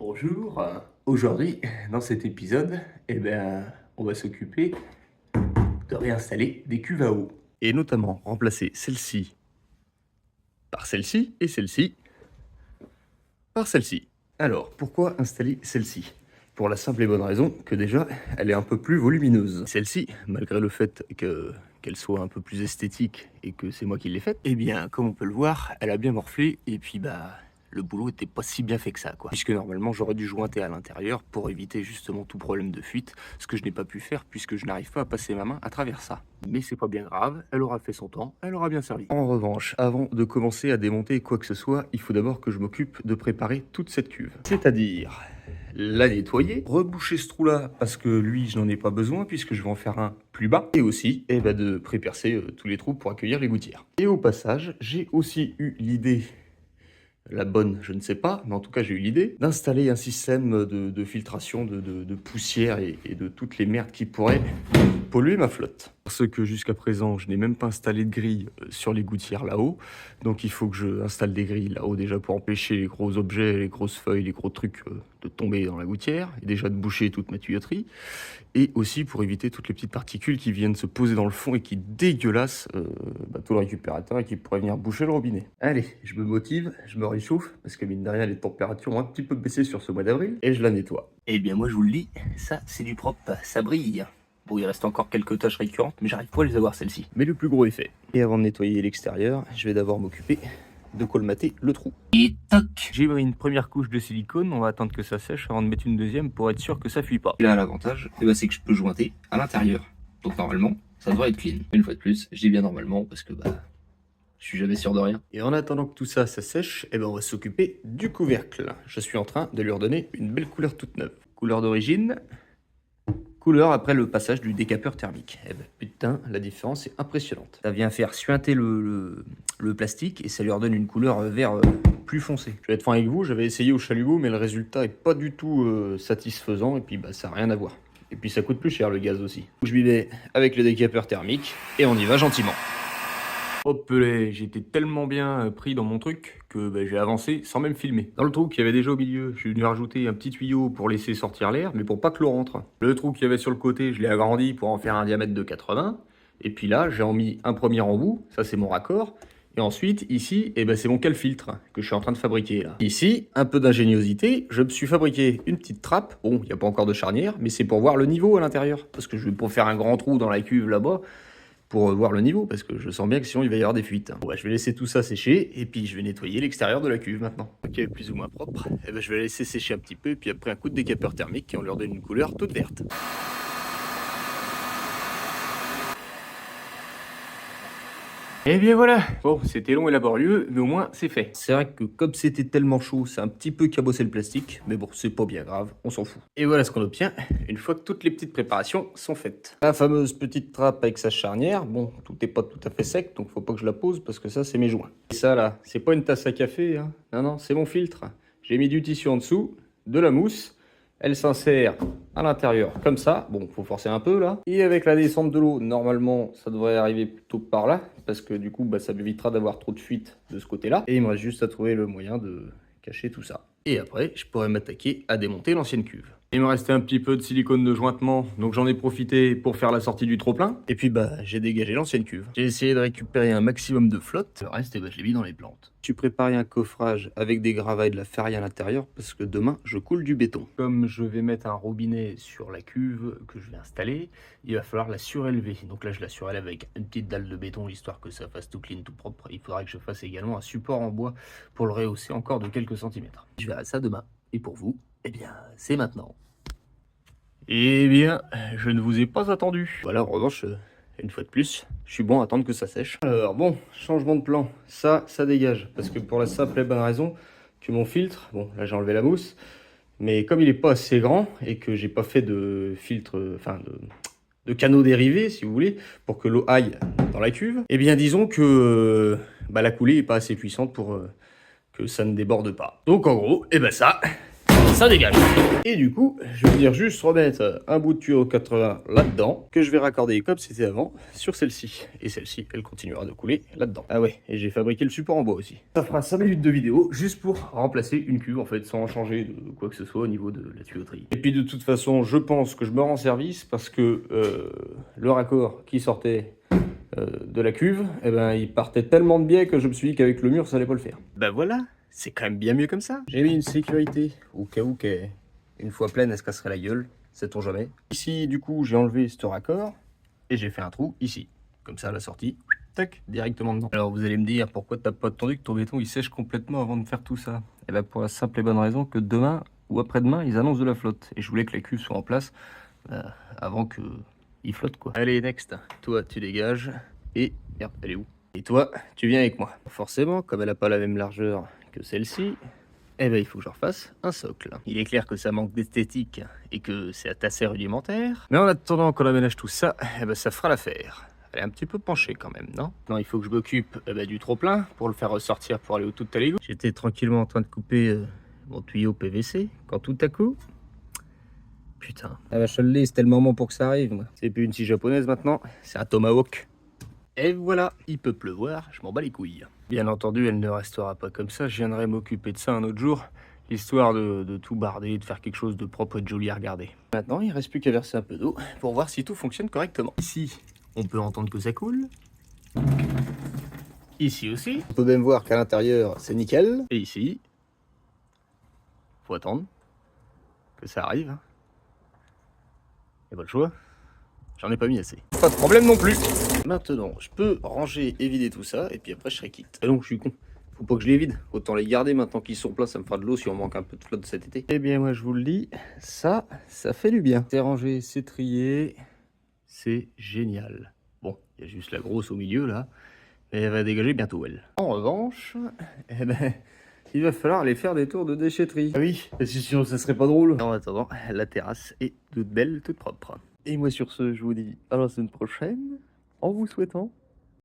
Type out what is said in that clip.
Bonjour, aujourd'hui, dans cet épisode, on va s'occuper de réinstaller des cuves à eau. Et notamment remplacer celle-ci par celle-ci et celle-ci par celle-ci. Alors, pourquoi installer celle-ci? Pour la simple et bonne raison que déjà, elle est un peu plus volumineuse. Celle-ci, malgré le fait qu'elle soit un peu plus esthétique et que c'est moi qui l'ai faite, eh bien, comme on peut le voir, elle a bien morflé et puis le boulot était pas si bien fait que ça, quoi. Puisque normalement, j'aurais dû jointer à l'intérieur pour éviter justement tout problème de fuite, ce que je n'ai pas pu faire puisque je n'arrive pas à passer ma main à travers ça. Mais c'est pas bien grave, elle aura fait son temps, elle aura bien servi. En revanche, avant de commencer à démonter quoi que ce soit, il faut d'abord que je m'occupe de préparer toute cette cuve. C'est-à-dire la nettoyer, reboucher ce trou-là parce que lui, je n'en ai pas besoin puisque je vais en faire un plus bas, et aussi de prépercer tous les trous pour accueillir les gouttières. Et au passage, j'ai aussi eu l'idée, la bonne, je ne sais pas, mais en tout cas j'ai eu l'idée d'installer un système de filtration de poussière et de toutes les merdes qui pourraient polluer ma flotte. Parce que jusqu'à présent, je n'ai même pas installé de grille sur les gouttières là-haut. Donc il faut que je installe des grilles là-haut déjà pour empêcher les gros objets, les grosses feuilles, les gros trucs de tomber dans la gouttière. Et déjà de boucher toute ma tuyauterie. Et aussi pour éviter toutes les petites particules qui viennent se poser dans le fond et qui dégueulassent tout le récupérateur et qui pourraient venir boucher le robinet. Allez, je me motive, je me réchauffe, parce que mine de rien, les températures ont un petit peu baissé sur ce mois d'avril, et je la nettoie. Eh bien moi je vous le dis, ça c'est du propre, ça brille. Bon, il reste encore quelques tâches récurrentes, mais j'arrive pas à les avoir celles-ci. Mais le plus gros est fait. Et avant de nettoyer l'extérieur, je vais d'abord m'occuper de colmater le trou. Et toc! J'ai mis une première couche de silicone, on va attendre que ça sèche avant de mettre une deuxième pour être sûr que ça fuit pas. Et là, l'avantage, c'est que je peux jointer à l'intérieur. Donc normalement, ça devrait être clean. Une fois de plus, je dis bien normalement parce que je suis jamais sûr de rien. Et en attendant que tout ça, ça sèche, on va s'occuper du couvercle. Je suis en train de lui redonner une belle couleur toute neuve. Couleur d'origine, couleur après le passage du décapeur thermique. Putain, la différence est impressionnante. Ça vient faire suinter le plastique et ça lui redonne une couleur vert plus foncé. Je vais être franc avec vous, j'avais essayé au chalumeau, mais le résultat est pas du tout satisfaisant et puis ça n'a rien à voir. Et puis ça coûte plus cher le gaz aussi. Je m'y vais avec le décapeur thermique et on y va gentiment. Hop là, j'étais tellement bien pris dans mon truc que j'ai avancé sans même filmer. Dans le trou qu'il y avait déjà au milieu, je suis venu rajouter un petit tuyau pour laisser sortir l'air, mais pour pas que l'eau rentre. Le trou qu'il y avait sur le côté, je l'ai agrandi pour en faire un diamètre de 80. Et puis là, j'ai en mis un premier embout, ça c'est mon raccord. Et ensuite, ici, c'est mon cale-filtre que je suis en train de fabriquer là. Ici, un peu d'ingéniosité, je me suis fabriqué une petite trappe. Bon, il n'y a pas encore de charnière, mais c'est pour voir le niveau à l'intérieur. Parce que je vais pas faire un grand trou dans la cuve là-bas pour voir le niveau, parce que je sens bien que sinon il va y avoir des fuites. Bon, je vais laisser tout ça sécher, et puis je vais nettoyer l'extérieur de la cuve maintenant. Ok, plus ou moins propre. Je vais la laisser sécher un petit peu, et puis après un coup de décapeur thermique, et on leur donne une couleur toute verte. Et bien voilà, bon, c'était long et laborieux, mais au moins c'est fait. C'est vrai que comme c'était tellement chaud, c'est un petit peu cabossé le plastique, mais bon, c'est pas bien grave, on s'en fout. Et voilà ce qu'on obtient une fois que toutes les petites préparations sont faites. La fameuse petite trappe avec sa charnière, bon, tout n'est pas tout à fait sec, donc faut pas que je la pose parce que ça c'est mes joints. Et ça là, c'est pas une tasse à café, hein. Non, c'est mon filtre. J'ai mis du tissu en dessous, de la mousse. Elle s'insère à l'intérieur comme ça. Bon, faut forcer un peu là. Et avec la descente de l'eau, normalement, ça devrait arriver plutôt par là. Parce que du coup, ça m'évitera d'avoir trop de fuite de ce côté-là. Et il me reste juste à trouver le moyen de cacher tout ça. Et après, je pourrais m'attaquer à démonter l'ancienne cuve. Il me restait un petit peu de silicone de jointement, donc j'en ai profité pour faire la sortie du trop-plein. Et puis j'ai dégagé l'ancienne cuve. J'ai essayé de récupérer un maximum de flotte. Le reste, je l'ai mis dans les plantes. Je suis préparé un coffrage avec des gravats et de la ferraille à l'intérieur parce que demain, je coule du béton. Comme je vais mettre un robinet sur la cuve que je vais installer, il va falloir la surélever. Donc là, je la surélève avec une petite dalle de béton, histoire que ça fasse tout clean, tout propre. Il faudra que je fasse également un support en bois pour le rehausser encore de quelques centimètres. Je verrai ça demain. Et pour vous, c'est maintenant. Eh bien, je ne vous ai pas attendu. Voilà, en revanche, une fois de plus, je suis bon à attendre que ça sèche. Alors bon, changement de plan, ça dégage. Parce que pour la simple et bonne raison que mon filtre, bon là j'ai enlevé la mousse, mais comme il n'est pas assez grand et que j'ai pas fait de filtre, de canaux dérivés si vous voulez, pour que l'eau aille dans la cuve, eh bien disons que la coulée n'est pas assez puissante pour que ça ne déborde pas. Donc en gros, ça, ça dégage. Et du coup, je vais venir juste remettre un bout de tuyau 80 là-dedans, que je vais raccorder comme c'était avant sur celle-ci. Et celle-ci, elle continuera de couler là-dedans. Ah ouais, et j'ai fabriqué le support en bois aussi. Ça fera 5 minutes de vidéo juste pour remplacer une cuve en fait, sans changer de quoi que ce soit au niveau de la tuyauterie. Et puis de toute façon, je pense que je me rends service parce que le raccord qui sortait de la cuve, eh ben, il partait tellement de biais que je me suis dit qu'avec le mur, ça allait pas le faire. Ben voilà, c'est quand même bien mieux comme ça. J'ai mis une sécurité au cas où qu'une fois pleine, elle se casserait la gueule, sait-on jamais. Ici, du coup, j'ai enlevé ce raccord et j'ai fait un trou ici. Comme ça, à la sortie, tac, directement dedans. Alors vous allez me dire, pourquoi t'as pas attendu que ton béton il sèche complètement avant de faire tout ça? Eh ben pour la simple et bonne raison que demain ou après-demain, ils annoncent de la flotte. Et je voulais que la cuve soit en place avant que il flotte quoi. Allez, next. Toi, tu dégages. Et merde, elle est où? Et toi, tu viens avec moi. Forcément, comme elle n'a pas la même largeur que celle-ci, eh ben il faut que je refasse un socle. Il est clair que ça manque d'esthétique et que c'est assez rudimentaire. Mais en attendant qu'on aménage tout ça, eh ben ça fera l'affaire. Elle est un petit peu penchée quand même, non? Non, il faut que je m'occupe du trop-plein pour le faire ressortir pour aller au tout à l'égout. J'étais tranquillement en train de couper mon tuyau PVC quand tout à coup... Putain. Ah bah je l'ai, c'était le moment pour que ça arrive, moi. C'est plus une scie japonaise maintenant, c'est un tomahawk. Et voilà, il peut pleuvoir, je m'en bats les couilles. Bien entendu, elle ne restera pas comme ça, je viendrai m'occuper de ça un autre jour, histoire de tout barder, de faire quelque chose de propre et de joli à regarder. Maintenant, il ne reste plus qu'à verser un peu d'eau pour voir si tout fonctionne correctement. Ici, on peut entendre que ça coule. Ici aussi. On peut même voir qu'à l'intérieur, c'est nickel. Et ici, faut attendre que ça arrive. Y'a pas le choix, j'en ai pas mis assez. Pas de problème non plus. Maintenant, je peux ranger et vider tout ça, et puis après je serai quitte. Ah non, je suis con. Faut pas que je les vide. Autant les garder maintenant qu'ils sont en place, ça me fera de l'eau si on manque un peu de flotte cet été. Eh bien, moi je vous le dis, ça fait du bien. C'est rangé, c'est trié, c'est génial. Bon, il y a juste la grosse au milieu là, mais elle va dégager bientôt elle. En revanche, eh ben... il va falloir aller faire des tours de déchetterie. Ah oui, parce que sinon ça serait pas drôle. En attendant, la terrasse est toute belle, toute propre. Et moi sur ce, je vous dis à la semaine prochaine, en vous souhaitant